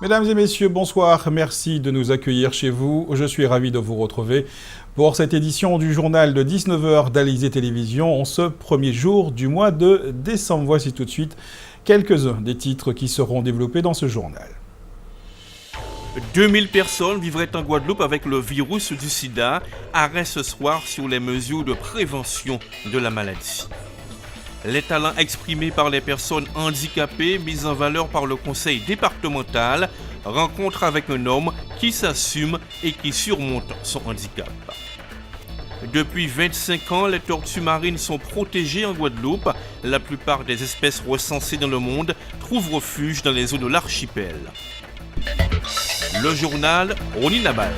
Mesdames et messieurs, bonsoir. Merci de nous accueillir chez vous. Je suis ravi de vous retrouver pour cette édition du journal de 19h d'Alizé Télévision en ce premier jour du mois de décembre. Voici tout de suite quelques-uns des titres qui seront développés dans ce journal. 2000 personnes vivraient en Guadeloupe avec le virus du sida. Arrêt ce soir sur les mesures de prévention de la maladie. Les talents exprimés par les personnes handicapées mis en valeur par le conseil départemental. Rencontre avec un homme qui s'assume et qui surmonte son handicap. Depuis 25 ans, les tortues marines sont protégées en Guadeloupe. La plupart des espèces recensées dans le monde trouvent refuge dans les eaux de l'archipel. Le journal Rony Nabal.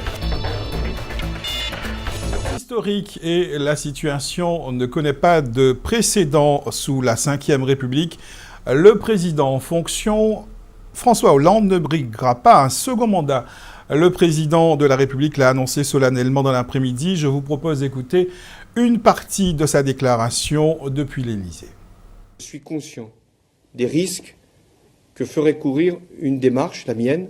Historique et la situation ne connaît pas de précédent sous la Ve République. Le président en fonction, François Hollande, ne briguera pas un second mandat. Le président de la République l'a annoncé solennellement dans l'après-midi. Je vous propose d'écouter une partie de sa déclaration depuis l'Élysée. Je suis conscient des risques que ferait courir une démarche, la mienne,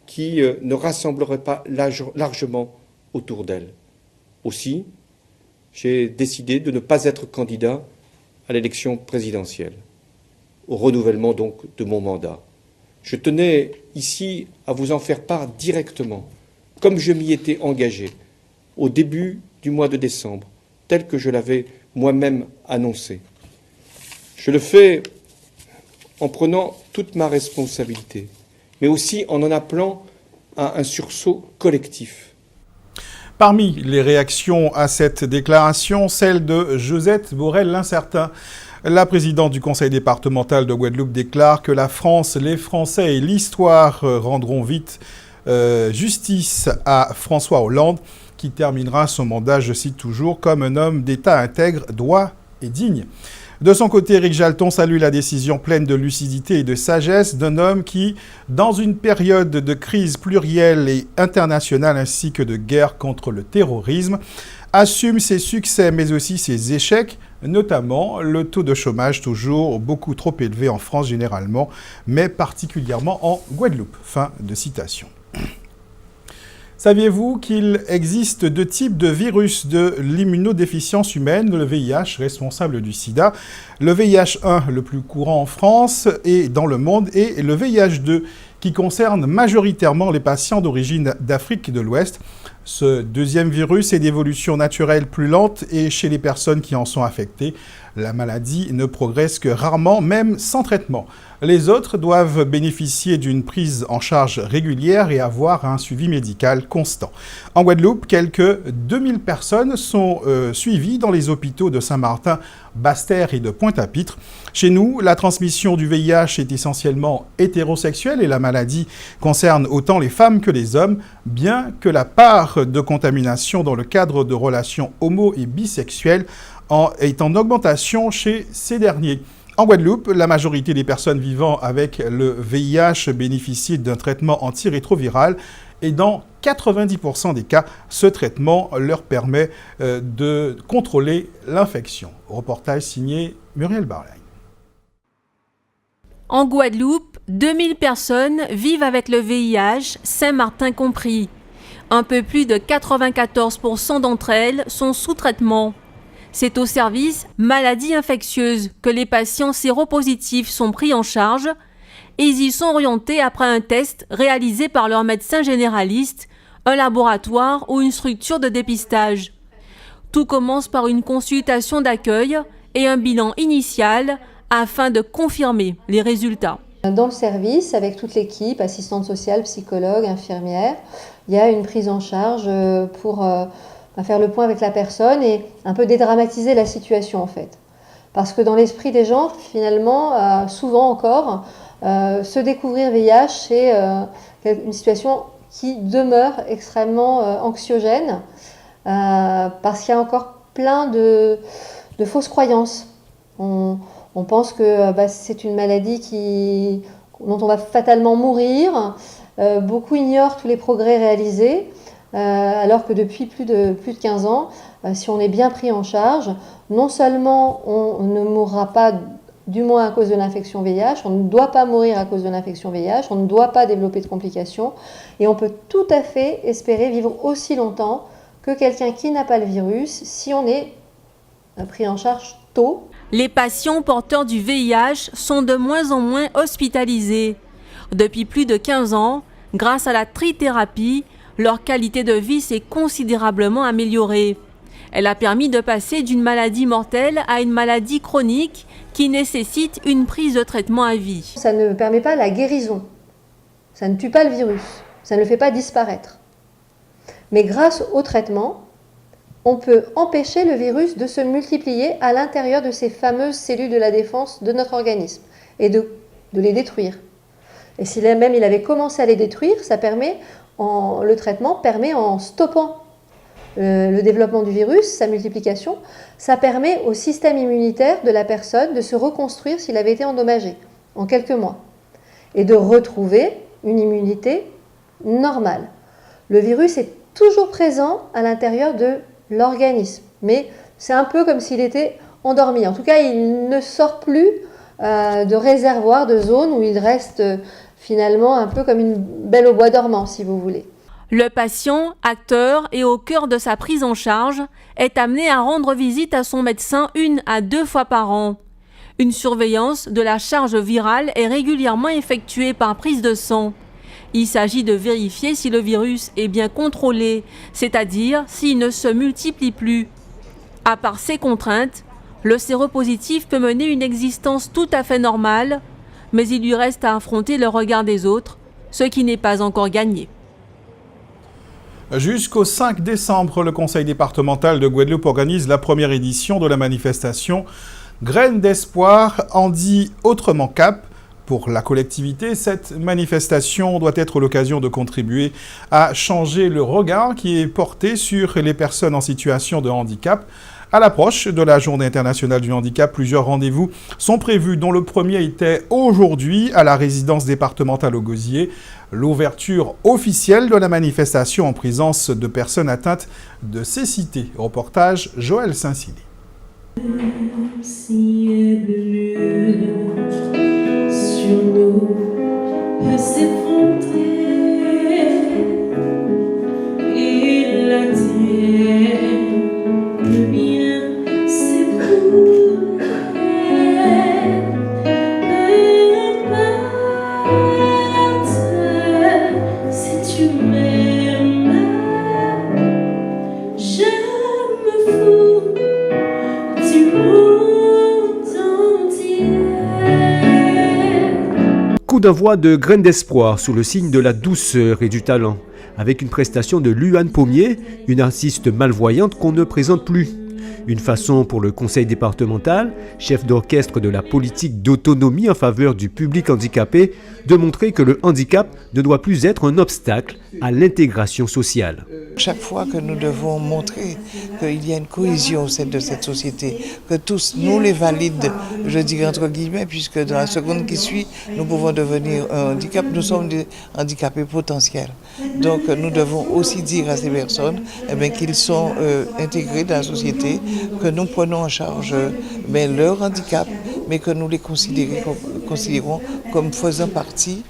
qui ne rassemblerait pas largement autour d'elle. Aussi, j'ai décidé de ne pas être candidat à l'élection présidentielle, au renouvellement donc de mon mandat. Je tenais ici à vous en faire part directement, comme je m'y étais engagé au début du mois de décembre, tel que je l'avais moi-même annoncé. Je le fais en prenant toute ma responsabilité, mais aussi en appelant à un sursaut collectif. Parmi les réactions à cette déclaration, celle de Josette Borel-Lincertin. La présidente du conseil départemental de Guadeloupe déclare que la France, les Français et l'histoire rendront vite justice à François Hollande, qui terminera son mandat, je cite toujours, comme un homme d'État intègre, droit et digne. De son côté, Éric Jalton salue la décision pleine de lucidité et de sagesse d'un homme qui, dans une période de crise plurielle et internationale ainsi que de guerre contre le terrorisme, assume ses succès mais aussi ses échecs, notamment le taux de chômage toujours beaucoup trop élevé en France généralement, mais particulièrement en Guadeloupe. Fin de citation. Saviez-vous qu'il existe deux types de virus de l'immunodéficience humaine, le VIH responsable du sida, le VIH1 le plus courant en France et dans le monde, et le VIH2 qui concerne majoritairement les patients d'origine d'Afrique de l'Ouest. Ce deuxième virus est d'évolution naturelle plus lente et chez les personnes qui en sont affectées, la maladie ne progresse que rarement, même sans traitement. Les autres doivent bénéficier d'une prise en charge régulière et avoir un suivi médical constant. En Guadeloupe, quelques 2000 personnes sont suivies dans les hôpitaux de Saint-Martin, Basse-Terre et de Pointe-à-Pitre. Chez nous, la transmission du VIH est essentiellement hétérosexuelle et la maladie concerne autant les femmes que les hommes, bien que la part de contamination dans le cadre de relations homo- et bisexuelles est en augmentation chez ces derniers. En Guadeloupe, la majorité des personnes vivant avec le VIH bénéficient d'un traitement antirétroviral et dans 90% des cas, ce traitement leur permet de contrôler l'infection. Reportage signé Muriel Barlagne. En Guadeloupe, 2000 personnes vivent avec le VIH, Saint-Martin compris. Un peu plus de 94% d'entre elles sont sous traitement. C'est au service maladies infectieuses que les patients séropositifs sont pris en charge et ils y sont orientés après un test réalisé par leur médecin généraliste, un laboratoire ou une structure de dépistage. Tout commence par une consultation d'accueil et un bilan initial afin de confirmer les résultats. Dans le service, avec toute l'équipe, assistante sociale, psychologue, infirmière, il y a une prise en charge pour faire le point avec la personne et un peu dédramatiser la situation en fait. Parce que dans l'esprit des gens, finalement, souvent encore, se découvrir VIH, c'est une situation qui demeure extrêmement anxiogène parce qu'il y a encore plein de fausses croyances. On pense que c'est une maladie dont on va fatalement mourir. Beaucoup ignorent tous les progrès réalisés. Alors que depuis plus de 15 ans, si on est bien pris en charge, non seulement on ne mourra pas du moins à cause de l'infection VIH, on ne doit pas mourir à cause de l'infection VIH, on ne doit pas développer de complications et on peut tout à fait espérer vivre aussi longtemps que quelqu'un qui n'a pas le virus si on est pris en charge tôt. Les patients porteurs du VIH sont de moins en moins hospitalisés. Depuis plus de 15 ans, grâce à la trithérapie, leur qualité de vie s'est considérablement améliorée. Elle a permis de passer d'une maladie mortelle à une maladie chronique qui nécessite une prise de traitement à vie. Ça ne permet pas la guérison, ça ne tue pas le virus, ça ne le fait pas disparaître. Mais grâce au traitement, on peut empêcher le virus de se multiplier à l'intérieur de ces fameuses cellules de la défense de notre organisme et de les détruire. Et si même il avait commencé à les détruire, le traitement permet en stoppant le développement du virus, sa multiplication, ça permet au système immunitaire de la personne de se reconstruire s'il avait été endommagé en quelques mois et de retrouver une immunité normale. Le virus est toujours présent à l'intérieur de l'organisme, mais c'est un peu comme s'il était endormi. En tout cas, il ne sort plus de réservoir, de zone où il reste finalement un peu comme une belle au bois dormant, si vous voulez. Le patient, acteur et au cœur de sa prise en charge, est amené à rendre visite à son médecin 1 à 2 fois par an. Une surveillance de la charge virale est régulièrement effectuée par prise de sang. Il s'agit de vérifier si le virus est bien contrôlé, c'est-à-dire s'il ne se multiplie plus. À part ces contraintes, le séropositif peut mener une existence tout à fait normale, mais il lui reste à affronter le regard des autres, ce qui n'est pas encore gagné. Jusqu'au 5 décembre, le Conseil départemental de Guadeloupe organise la première édition de la manifestation Graines d'espoir, en dit autrement Cap. Pour la collectivité, cette manifestation doit être l'occasion de contribuer à changer le regard qui est porté sur les personnes en situation de handicap. À l'approche de la Journée internationale du handicap, plusieurs rendez-vous sont prévus, dont le premier était aujourd'hui à la résidence départementale au Gosier. L'ouverture officielle de la manifestation en présence de personnes atteintes de cécité. Reportage Joël Saint-Silly. Sur nous peut s'effondrer et la terre peut bien s'écrouler. Peu importe si tu m'aimes, je me fous du monde entier. Coup d'envoi de Graines d'espoir sous le signe de la douceur et du talent, avec une prestation de Luan Pommier, une artiste malvoyante qu'on ne présente plus. Une façon pour le conseil départemental, chef d'orchestre de la politique d'autonomie en faveur du public handicapé, de montrer que le handicap ne doit plus être un obstacle à l'intégration sociale. Chaque fois que nous devons montrer qu'il y a une cohésion au sein de cette société, que tous, nous les valides, je dirais entre guillemets, puisque dans la seconde qui suit, nous pouvons devenir un handicap, nous sommes des handicapés potentiels. Donc nous devons aussi dire à ces personnes qu'ils sont intégrés dans la société, que nous prenons en charge leur handicap, mais que nous les considérons comme faisant partie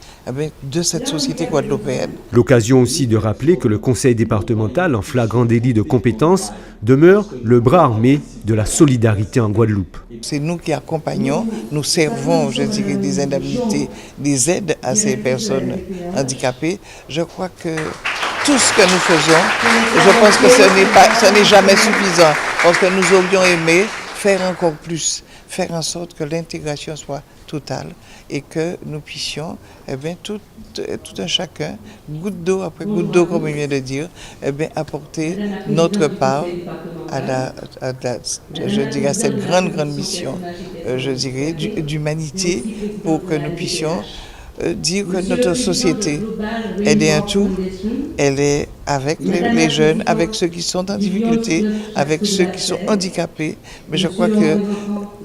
de cette société guadeloupéenne. L'occasion aussi de rappeler que le conseil départemental, en flagrant délit de compétence, demeure le bras armé de la solidarité en Guadeloupe. C'est nous qui accompagnons, nous servons, je dirais, des indemnités, des aides à ces personnes handicapées. Je crois que tout ce que nous faisons, je pense que ce n'est jamais suffisant, parce que nous aurions aimé faire encore plus, faire en sorte que l'intégration soit totale et que nous puissions, tout un chacun, goutte d'eau après goutte d'eau, comme il vient de dire, apporter notre part à cette grande mission, d'humanité, pour que nous puissions dire que notre société, elle est un tout, elle est avec les jeunes, avec ceux qui sont en difficulté, avec ceux qui sont handicapés. Mais je crois que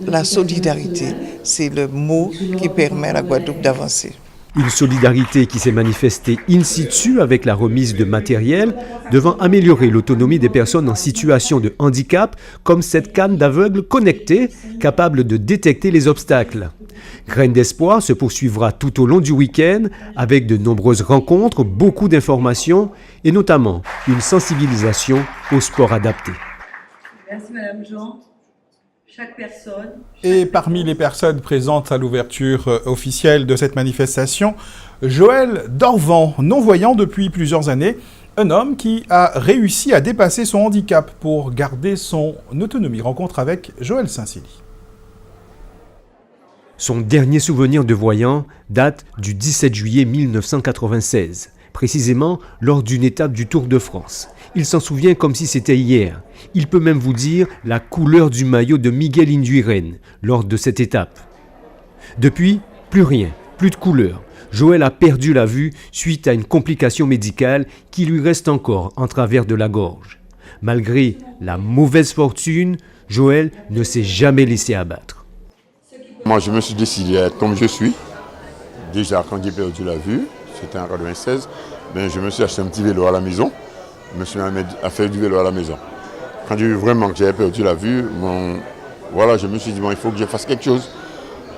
la solidarité, c'est le mot qui permet à la Guadeloupe d'avancer. Une solidarité qui s'est manifestée in situ avec la remise de matériel devant améliorer l'autonomie des personnes en situation de handicap, comme cette canne d'aveugle connectée capable de détecter les obstacles. Graines d'espoir se poursuivra tout au long du week-end avec de nombreuses rencontres, beaucoup d'informations et notamment une sensibilisation au sport adapté. Merci Madame Jean. Chaque personne. Et parmi les personnes présentes à l'ouverture officielle de cette manifestation, Joël Dorvan, non-voyant depuis plusieurs années, un homme qui a réussi à dépasser son handicap pour garder son autonomie. Rencontre avec Joël Saint-Célie. Son dernier souvenir de voyant date du 17 juillet 1996, précisément lors d'une étape du Tour de France. Il s'en souvient comme si c'était hier. Il peut même vous dire la couleur du maillot de Miguel Indurain lors de cette étape. Depuis, plus rien, plus de couleur. Joël a perdu la vue suite à une complication médicale qui lui reste encore en travers de la gorge. Malgré la mauvaise fortune, Joël ne s'est jamais laissé abattre. Moi, je me suis décidé à être comme je suis. Déjà, quand j'ai perdu la vue, c'était en 96, je me suis acheté un petit vélo à la maison. Je me suis mis à faire du vélo à la maison. Quand j'ai vu vraiment que j'avais perdu la vue, je me suis dit, il faut que je fasse quelque chose.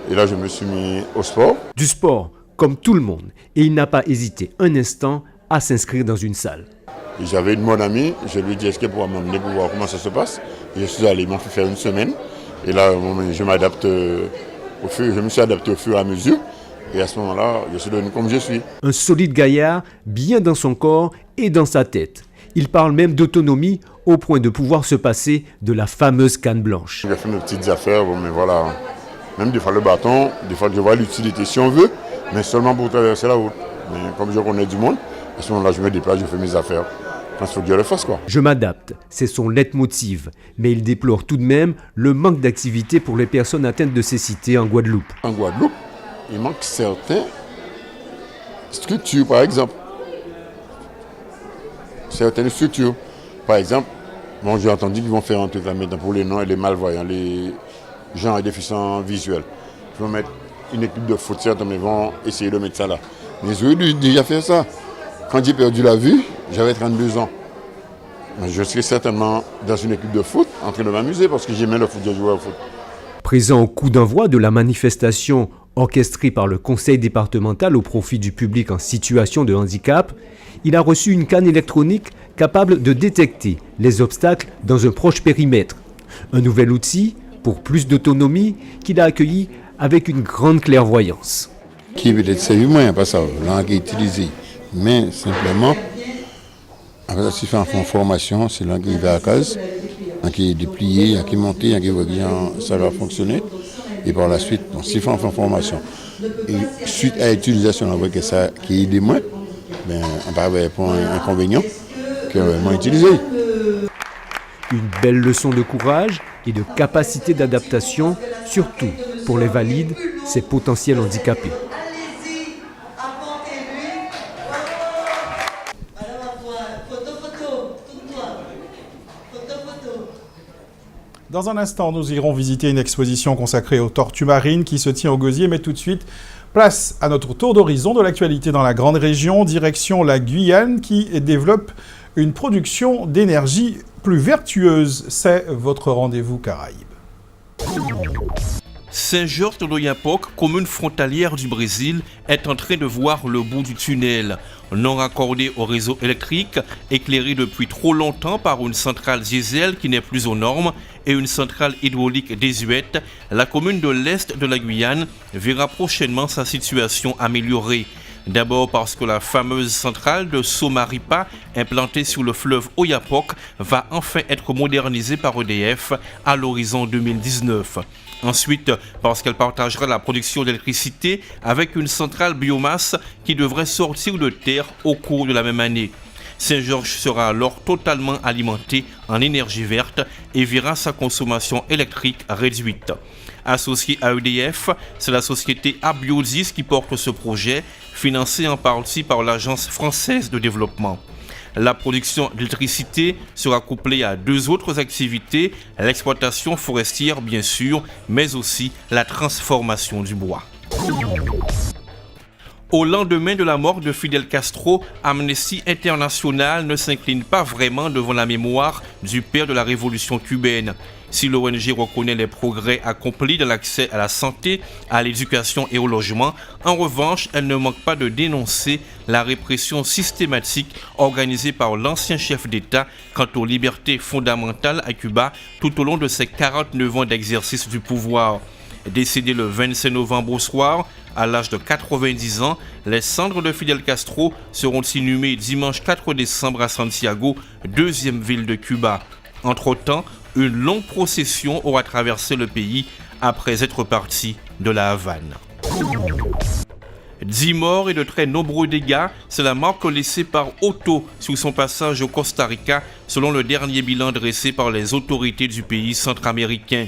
Et là, je me suis mis au sport. Du sport, comme tout le monde. Et il n'a pas hésité un instant à s'inscrire dans une salle. Et j'avais une bonne amie, je lui ai dit, est-ce qu'elle pourra m'emmener pour voir comment ça se passe. Et je suis allé, ils m'ont fait faire une semaine. Et là, je me suis adapté au fur et à mesure. Et à ce moment-là, je suis devenu comme je suis. Un solide gaillard, bien dans son corps et dans sa tête. Il parle même d'autonomie au point de pouvoir se passer de la fameuse canne blanche. J'ai fait mes petites affaires, mais voilà. Même des fois le bâton, des fois je vois l'utilité si on veut, mais seulement pour traverser la route. Mais comme je connais du monde, à ce moment-là, je me déplace, je fais mes affaires. Quand il faut que je le fasse, quoi. Je m'adapte, c'est son leitmotiv. Mais il déplore tout de même le manque d'activité pour les personnes atteintes de cécité en Guadeloupe. En Guadeloupe, il manque certaines structures, par exemple. Certaines structures. Par exemple, j'ai entendu qu'ils vont faire un truc là maintenant pour les non et les malvoyants, les gens à déficience visuelle. Ils vont mettre une équipe de foot, certains vont essayer de mettre ça là. Mais j'aurais déjà fait ça. Quand j'ai perdu la vue, j'avais 32 ans. Je serais certainement dans une équipe de foot en train de m'amuser parce que j'aimais le foot, je jouais au foot. Présent au coup d'envoi de la manifestation orchestrée par le conseil départemental au profit du public en situation de handicap, il a reçu une canne électronique capable de détecter les obstacles dans un proche périmètre. Un nouvel outil pour plus d'autonomie qu'il a accueilli avec une grande clairvoyance. Qui peut-être c'est humain, pas ça, langue utilisée, mais simplement, après ça, fait en formation, c'est langue qui va à case, qui est déplié, qui est monté, qui voit que ça va fonctionner, et par la suite, on s'y fait en formation. Et suite à l'utilisation, on voit que ça qui est des moins, on va avoir un inconvénient qui est vraiment utilisé. Une belle leçon de courage et de capacité d'adaptation, surtout pour les valides, ces potentiels handicapés. Dans un instant, nous irons visiter une exposition consacrée aux tortues marines qui se tient au Gosier, mais tout de suite, place à notre tour d'horizon de l'actualité dans la grande région, direction la Guyane qui développe une production d'énergie plus vertueuse. C'est votre rendez-vous Caraïbes. Saint-Georges-de-l'Oyapock, commune frontalière du Brésil, est en train de voir le bout du tunnel. Non raccordé au réseau électrique, éclairé depuis trop longtemps par une centrale diesel qui n'est plus aux normes et une centrale hydraulique désuète, la commune de l'Est de la Guyane verra prochainement sa situation améliorée. D'abord parce que la fameuse centrale de Somaripa, implantée sur le fleuve Oyapock, va enfin être modernisée par EDF à l'horizon 2019. Ensuite, parce qu'elle partagera la production d'électricité avec une centrale biomasse qui devrait sortir de terre au cours de la même année. Saint-Georges sera alors totalement alimenté en énergie verte et verra sa consommation électrique réduite. Associée à EDF, c'est la société Abiodis qui porte ce projet, financé en partie par l'Agence française de développement. La production d'électricité sera couplée à deux autres activités, l'exploitation forestière bien sûr, mais aussi la transformation du bois. Au lendemain de la mort de Fidel Castro, Amnesty International ne s'incline pas vraiment devant la mémoire du père de la révolution cubaine. Si l'ONG reconnaît les progrès accomplis dans l'accès à la santé, à l'éducation et au logement, en revanche, elle ne manque pas de dénoncer la répression systématique organisée par l'ancien chef d'État quant aux libertés fondamentales à Cuba tout au long de ses 49 ans d'exercice du pouvoir. Décédé le 25 novembre au soir, à l'âge de 90 ans, les cendres de Fidel Castro seront inhumées dimanche 4 décembre à Santiago, deuxième ville de Cuba. Entre-temps, une longue procession aura traversé le pays après être parti de la Havane. 10 morts et de très nombreux dégâts, c'est la marque laissée par Otto sur son passage au Costa Rica, selon le dernier bilan dressé par les autorités du pays centra-américain.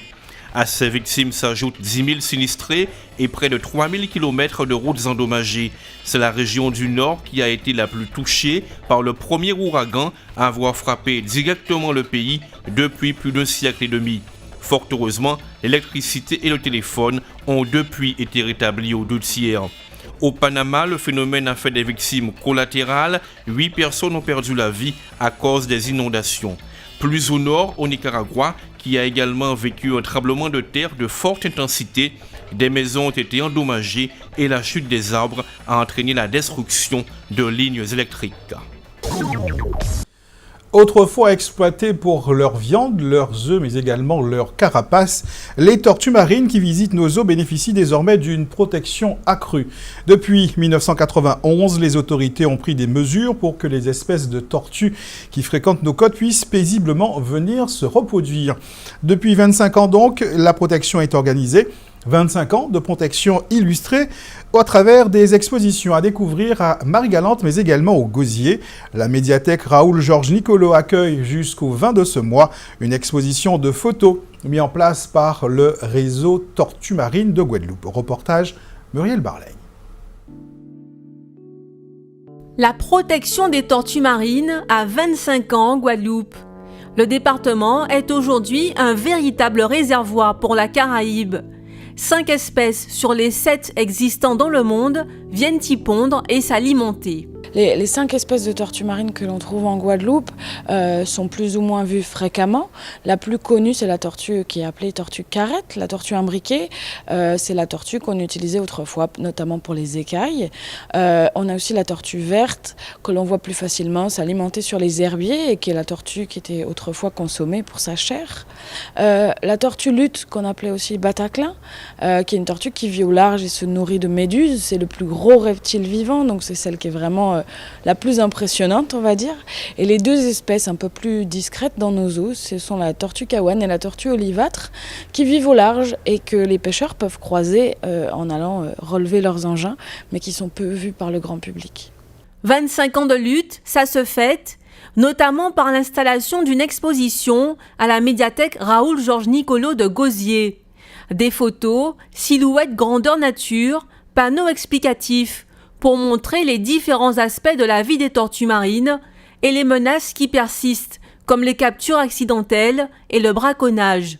À ces victimes s'ajoutent 10 000 sinistrés et près de 3 000 km de routes endommagées. C'est la région du Nord qui a été la plus touchée par le premier ouragan à avoir frappé directement le pays depuis plus d'un siècle et demi. Fort heureusement, l'électricité et le téléphone ont depuis été rétablis aux 2 tiers. Au Panama, le phénomène a fait des victimes collatérales. 8 personnes ont perdu la vie à cause des inondations. Plus au nord, au Nicaragua, qui a également vécu un tremblement de terre de forte intensité, des maisons ont été endommagées et la chute des arbres a entraîné la destruction de lignes électriques. Autrefois exploitées pour leur viande, leurs œufs, mais également leur carapace, les tortues marines qui visitent nos eaux bénéficient désormais d'une protection accrue. Depuis 1991, les autorités ont pris des mesures pour que les espèces de tortues qui fréquentent nos côtes puissent paisiblement venir se reproduire. Depuis 25 ans donc, la protection est organisée. 25 ans de protection illustrée à travers des expositions à découvrir à Marie-Galante, mais également au Gosier. La médiathèque Raoul-Georges Nicolo accueille jusqu'au 20 de ce mois une exposition de photos mise en place par le réseau Tortues Marines de Guadeloupe. Reportage Muriel Barley. La protection des tortues marines a 25 ans en Guadeloupe. Le département est aujourd'hui un véritable réservoir pour la Caraïbe. 5 espèces sur les 7 existant dans le monde viennent y pondre et s'alimenter. Les 5 espèces de tortues marines que l'on trouve en Guadeloupe sont plus ou moins vues fréquemment. La plus connue, c'est la tortue qui est appelée tortue carrette, la tortue imbriquée. C'est la tortue qu'on utilisait autrefois, notamment pour les écailles. On a aussi la tortue verte, que l'on voit plus facilement s'alimenter sur les herbiers et qui est la tortue qui était autrefois consommée pour sa chair. La tortue luth, qu'on appelait aussi bataclan, qui est une tortue qui vit au large et se nourrit de méduses. C'est le plus gros reptile vivant, donc c'est celle qui est vraiment la plus impressionnante, on va dire. Et les 2 espèces un peu plus discrètes dans nos eaux, ce sont la tortue caouane et la tortue olivâtre, qui vivent au large et que les pêcheurs peuvent croiser en allant relever leurs engins, mais qui sont peu vus par le grand public. 25 ans de lutte, ça se fête, notamment par l'installation d'une exposition à la médiathèque Raoul-Georges Nicolo de Gosier. Des photos, silhouettes grandeur nature, panneaux explicatifs, pour montrer les différents aspects de la vie des tortues marines et les menaces qui persistent, comme les captures accidentelles et le braconnage.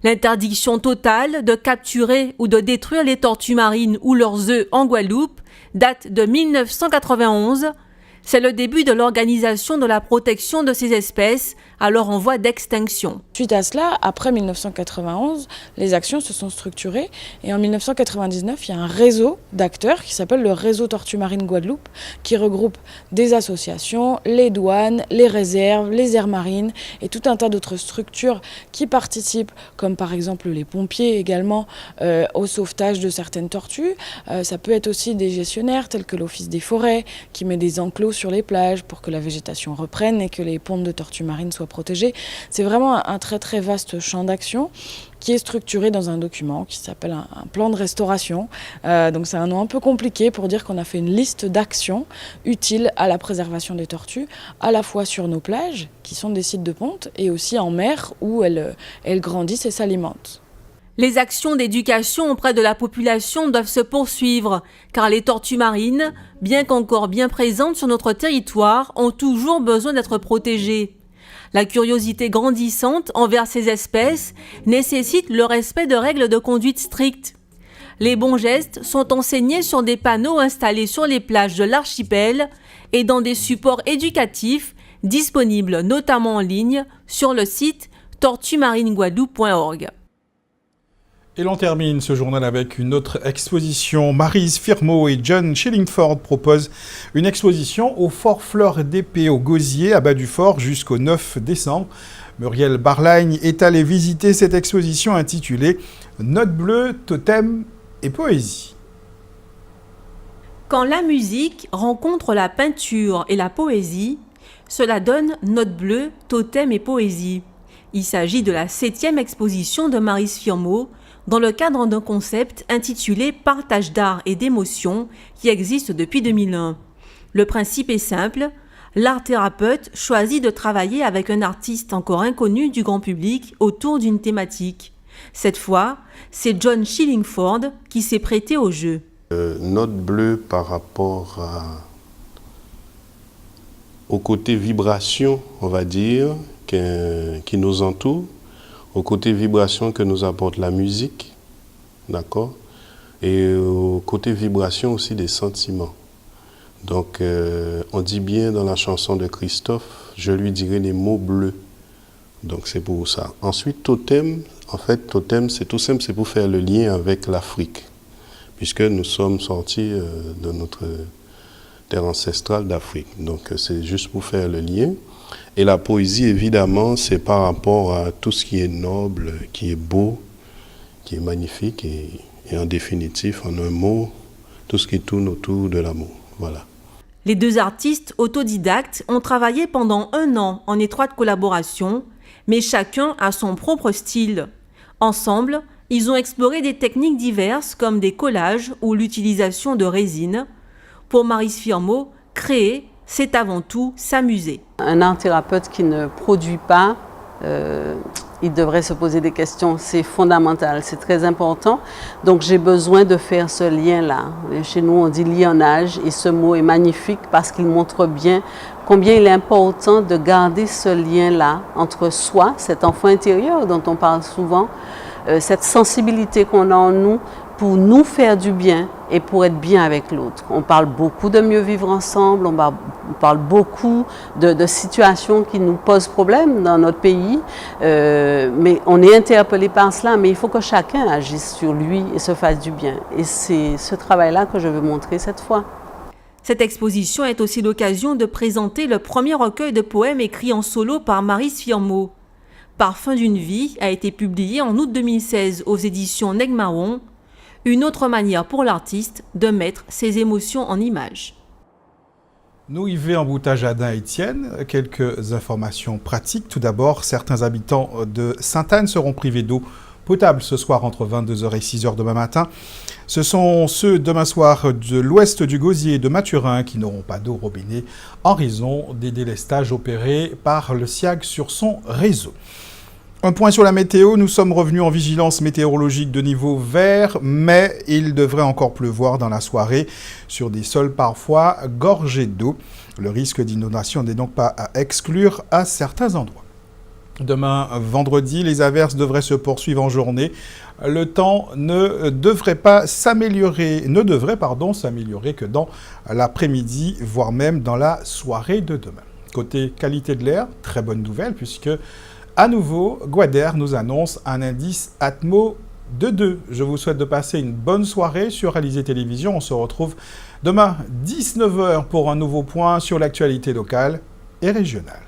L'interdiction totale de capturer ou de détruire les tortues marines ou leurs œufs en Guadeloupe date de 1991. C'est le début de l'organisation de la protection de ces espèces, alors en voie d'extinction. Suite à cela, après 1991, les actions se sont structurées et en 1999, il y a un réseau d'acteurs qui s'appelle le réseau Tortues Marines Guadeloupe, qui regroupe des associations, les douanes, les réserves, les aires marines et tout un tas d'autres structures qui participent, comme par exemple les pompiers également, au sauvetage de certaines tortues. Ça peut être aussi des gestionnaires tels que l'Office des forêts qui met des enclos sur les plages pour que la végétation reprenne et que les pontes de tortues marines soient protégées. C'est vraiment un très très vaste champ d'action qui est structuré dans un document qui s'appelle un plan de restauration. Donc c'est un nom un peu compliqué pour dire qu'on a fait une liste d'actions utiles à la préservation des tortues, à la fois sur nos plages, qui sont des sites de ponte, et aussi en mer où elles grandissent et s'alimentent. Les actions d'éducation auprès de la population doivent se poursuivre, car les tortues marines, bien qu'encore bien présentes sur notre territoire, ont toujours besoin d'être protégées. La curiosité grandissante envers ces espèces nécessite le respect de règles de conduite strictes. Les bons gestes sont enseignés sur des panneaux installés sur les plages de l'archipel et dans des supports éducatifs disponibles notamment en ligne sur le site tortuemaringuadeloupe.org. Et l'on termine ce journal avec une autre exposition. Maryse Firmo et John Shillingford proposent une exposition au Fort Fleur d'Épée au Gosier à Bas-du-Fort jusqu'au 9 décembre. Muriel Barlagne est allée visiter cette exposition intitulée « Notes bleues, totem et poésie ». Quand la musique rencontre la peinture et la poésie, cela donne Notes bleues, totem et poésie. Il s'agit de la 7e exposition de Maryse Firmo dans le cadre d'un concept intitulé « Partage d'art et d'émotions » qui existe depuis 2001. Le principe est simple, l'art-thérapeute choisit de travailler avec un artiste encore inconnu du grand public autour d'une thématique. Cette fois, c'est John Shillingford qui s'est prêté au jeu. Note bleue par rapport au côté vibration, on va dire, qui nous entoure, au côté vibration que nous apporte la musique, d'accord, et au côté vibration aussi des sentiments. Donc, on dit bien dans la chanson de Christophe, je lui dirai les mots bleus. Donc, c'est pour ça. Ensuite, totem, en fait, totem, c'est tout simple, c'est pour faire le lien avec l'Afrique, puisque nous sommes sortis de notre terre ancestrale d'Afrique. Donc, c'est juste pour faire le lien. Et la poésie, évidemment, c'est par rapport à tout ce qui est noble, qui est beau, qui est magnifique, et en définitive, en un mot, tout ce qui tourne autour de l'amour. Voilà. Les deux artistes autodidactes ont travaillé pendant 1 an en étroite collaboration, mais chacun a son propre style. Ensemble, ils ont exploré des techniques diverses comme des collages ou l'utilisation de résine. Pour Maryse Firmo, créer, c'est avant tout s'amuser. Un art-thérapeute qui ne produit pas, il devrait se poser des questions. C'est fondamental, c'est très important. Donc j'ai besoin de faire ce lien-là. Chez nous, on dit lionnage et ce mot est magnifique parce qu'il montre bien combien il est important de garder ce lien-là entre soi, cet enfant intérieur dont on parle souvent, cette sensibilité qu'on a en nous pour nous faire du bien et pour être bien avec l'autre. On parle beaucoup de mieux vivre ensemble, on parle beaucoup de situations qui nous posent problème dans notre pays, mais on est interpellé par cela, mais il faut que chacun agisse sur lui et se fasse du bien. Et c'est ce travail-là que je veux montrer cette fois. Cette exposition est aussi l'occasion de présenter le premier recueil de poèmes écrits en solo par Maryse Firmo. Parfum d'une vie a été publié en août 2016 aux éditions Negmaron. Une autre manière pour l'artiste de mettre ses émotions en images. Nous, Yves Ambouta-Jadin et Étienne, quelques informations pratiques. Tout d'abord, certains habitants de Sainte-Anne seront privés d'eau potable ce soir entre 22h et 6h demain matin. Ce sont ceux demain soir de l'ouest du Gosier et de Mathurin qui n'auront pas d'eau au robinet en raison des délestages opérés par le SIAG sur son réseau. Un point sur la météo, nous sommes revenus en vigilance météorologique de niveau vert, mais il devrait encore pleuvoir dans la soirée sur des sols parfois gorgés d'eau. Le risque d'inondation n'est donc pas à exclure à certains endroits. Demain, vendredi, les averses devraient se poursuivre en journée. Le temps ne devrait s'améliorer que dans l'après-midi, voire même dans la soirée de demain. Côté qualité de l'air, très bonne nouvelle puisque à nouveau, Guader nous annonce un indice Atmo de 2. Je vous souhaite de passer une bonne soirée sur Alizé Télévision. On se retrouve demain 19h pour un nouveau point sur l'actualité locale et régionale.